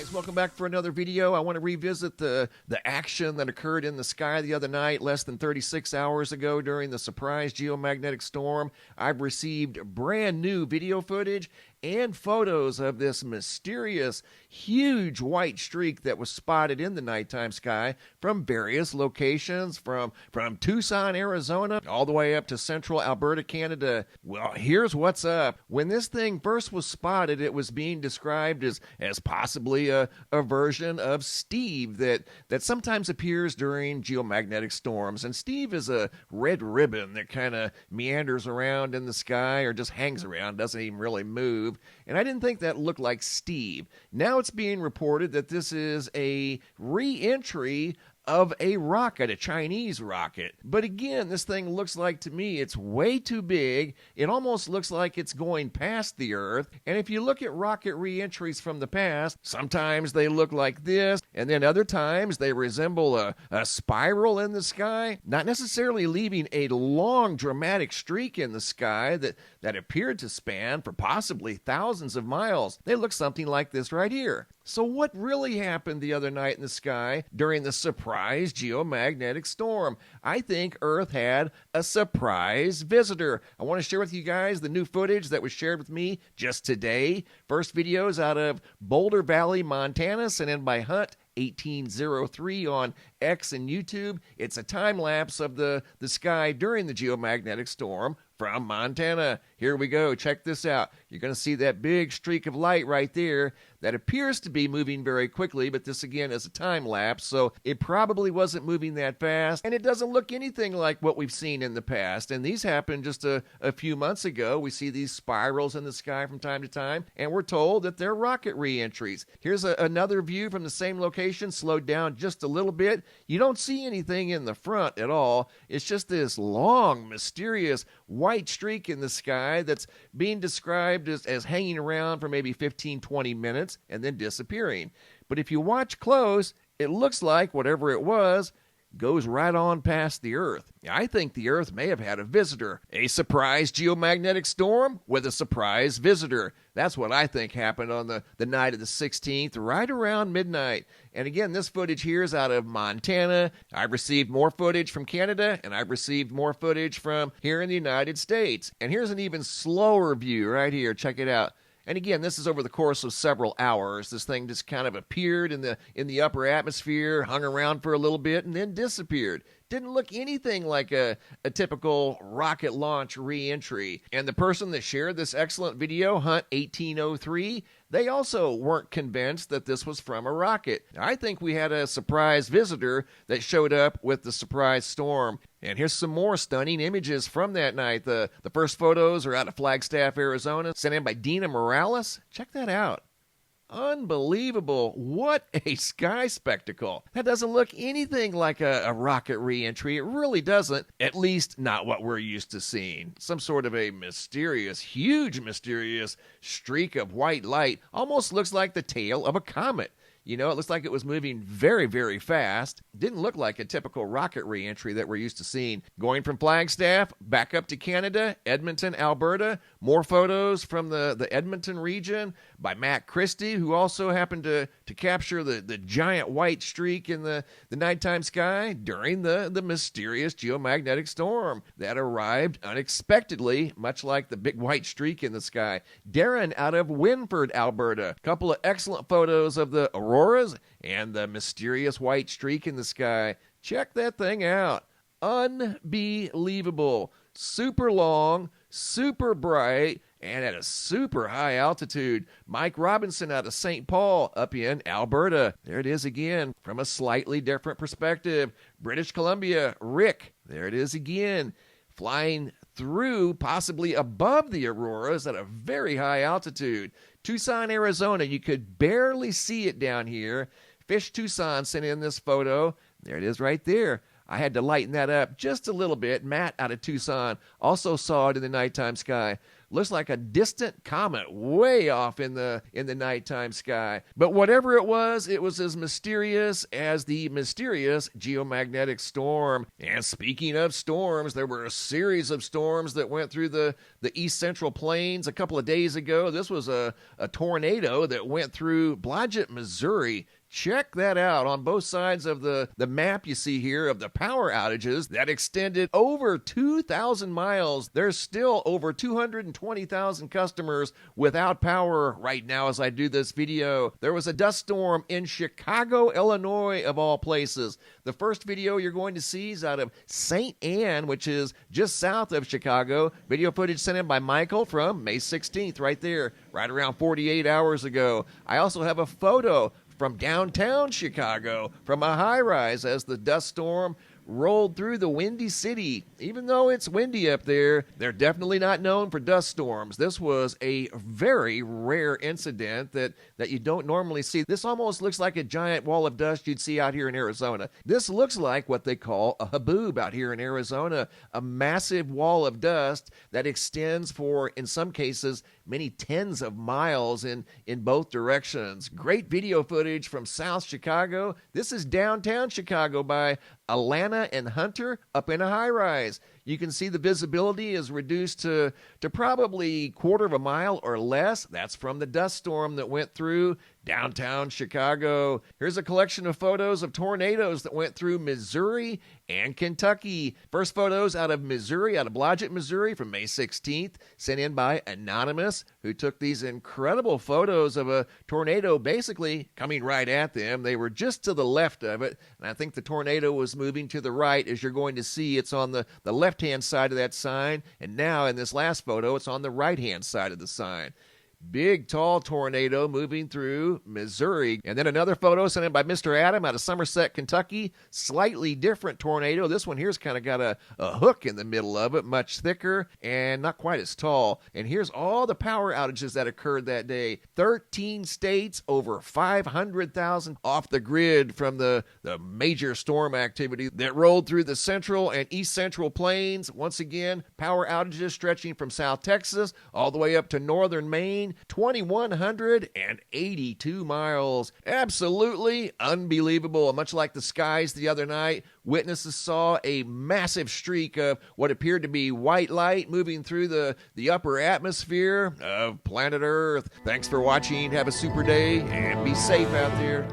Guys, welcome back for another video. I want to revisit the action that occurred in the sky the other night, less than 36 hours ago during the surprise geomagnetic storm. I've received brand new video footage and photos of this mysterious, huge white streak that was spotted in the nighttime sky from various locations, from Tucson, Arizona, all the way up to central Alberta, Canada. Well, here's what's up. When this thing first was spotted, it was being described as possibly a version of Steve that sometimes appears during geomagnetic storms. And Steve is a red ribbon that kind of meanders around in the sky or just hangs around, doesn't even really move. And I didn't think that looked like Steve. Now it's being reported that this is a re-entry of a rocket, a Chinese rocket. But again, this thing looks like, to me, it's way too big. It almost looks like it's going past the Earth. And if you look at rocket re-entries from the past, sometimes they look like this, and then other times they resemble a spiral in the sky, not necessarily leaving a long, dramatic streak in the sky that appeared to span for possibly thousands of miles. They look something like this right here. So what really happened the other night in the sky during the surprise geomagnetic storm? I think Earth had a surprise visitor. I want to share with you guys the new footage that was shared with me just today. First videos out of Boulder Valley, Montana, sent in by Hunt 1803 on X and YouTube. It's a time lapse of the sky during the geomagnetic storm from Montana. Here we go. Check this out. You're going to see that big streak of light right there that appears to be moving very quickly, but this again is a time lapse, so it probably wasn't moving that fast, and it doesn't look anything like what we've seen in the past. And these happened just a few months ago. We see these spirals in the sky from time to time, and we're told that they're rocket re-entries. Here's another view from the same location, slowed down just a little bit. You don't see anything in the front at all. It's just this long, mysterious white streak in the sky that's being described as hanging around for maybe 15-20 minutes and then disappearing. But if you watch close, it looks like whatever it was goes right on past the Earth. I think the Earth may have had a visitor. A surprise geomagnetic storm with a surprise visitor. That's what I think happened on the night of the 16th, right around midnight. And again, this footage here is out of Montana. I've received more footage from Canada, and I've received more footage from here in the United States. And here's an even slower view right here. Check it out. And again, this is over the course of several hours. This thing just kind of appeared in the upper atmosphere, hung around for a little bit, and then disappeared. Didn't look anything like a typical rocket launch re-entry. And the person that shared this excellent video, Hunt 1803, they also weren't convinced that this was from a rocket. I think we had a surprise visitor that showed up with the surprise storm. And here's some more stunning images from that night. The first photos are out of Flagstaff, Arizona, sent in by Dina Morales. Check that out. Unbelievable. What a sky spectacle. That doesn't look anything like a rocket re-entry. It really doesn't. At least not what we're used to seeing. Some sort of a mysterious, huge mysterious streak of white light. Almost looks like the tail of a comet. You know, it looks like it was moving very, very fast. Didn't look like a typical rocket re-entry that we're used to seeing. Going from Flagstaff back up to Canada, Edmonton, Alberta. More photos from the Edmonton region by Matt Christie, who also happened to capture the giant white streak in the nighttime sky during the mysterious geomagnetic storm that arrived unexpectedly, much like the big white streak in the sky. Darren out of Winford, Alberta. Couple of excellent photos of the auroras and the mysterious white streak in the sky. Check that thing out. Unbelievable. Super long, super bright, and at a super high altitude. Mike Robinson out of St. Paul up in Alberta. There it is again from a slightly different perspective. British Columbia, Rick. There it is again. Flying through, possibly above the auroras at a very high altitude. Tucson, Arizona. You could barely see it down here. Fish Tucson sent in this photo. There it is right there. I had to lighten that up just a little bit. Matt out of Tucson also saw it in the nighttime sky. looks like a distant comet way off in the nighttime sky. But whatever it was as mysterious as the mysterious geomagnetic storm. And speaking of storms, there were a series of storms that went through the east central plains a couple of days ago. This was a tornado that went through Blodgett, Missouri. Check that out on both sides of the map you see here of the power outages that extended over 2,000 miles. There's still over 220,000 customers without power right now as I do this video. There was a dust storm in Chicago, Illinois, of all places. The first video you're going to see is out of St. Anne, which is just south of Chicago. Video footage sent in by Michael from May 16th, right there, right around 48 hours ago. I also have a photo from downtown Chicago, from a high-rise as the dust storm rolled through the Windy City. Even though it's windy up there, they're definitely not known for dust storms. This was a very rare incident that you don't normally see. This almost looks like a giant wall of dust you'd see out here in Arizona. This looks like what they call a haboob out here in Arizona, a massive wall of dust that extends for, in some cases, many tens of miles in both directions. Great video footage from South Chicago. This is downtown Chicago by Alana and Hunter up in a high-rise. You can see the visibility is reduced to probably quarter of a mile or less. That's from the dust storm that went through downtown Chicago. Here's a collection of photos of tornadoes that went through Missouri and Kentucky. First photos out of Missouri, out of Blodgett, Missouri from May 16th, sent in by Anonymous, who took these incredible photos of a tornado basically coming right at them. They were just to the left of it, and I think the tornado was moving to the right. As you're going to see, it's on the left-hand side of that sign, and now in this last photo, it's on the right-hand side of the sign. Big, tall tornado moving through Missouri. And then another photo sent in by Mr. Adam out of Somerset, Kentucky. Slightly different tornado. This one here's kind of got a hook in the middle of it, much thicker and not quite as tall. And here's all the power outages that occurred that day. 13 states, over 500,000 off the grid from the major storm activity that rolled through the central and east central plains. Once again, power outages stretching from South Texas all the way up to northern Maine. 2,182 miles. Absolutely unbelievable. Much like the skies the other night, witnesses saw a massive streak of what appeared to be white light moving through the upper atmosphere of planet Earth. Thanks for watching. Have a super day and be safe out there.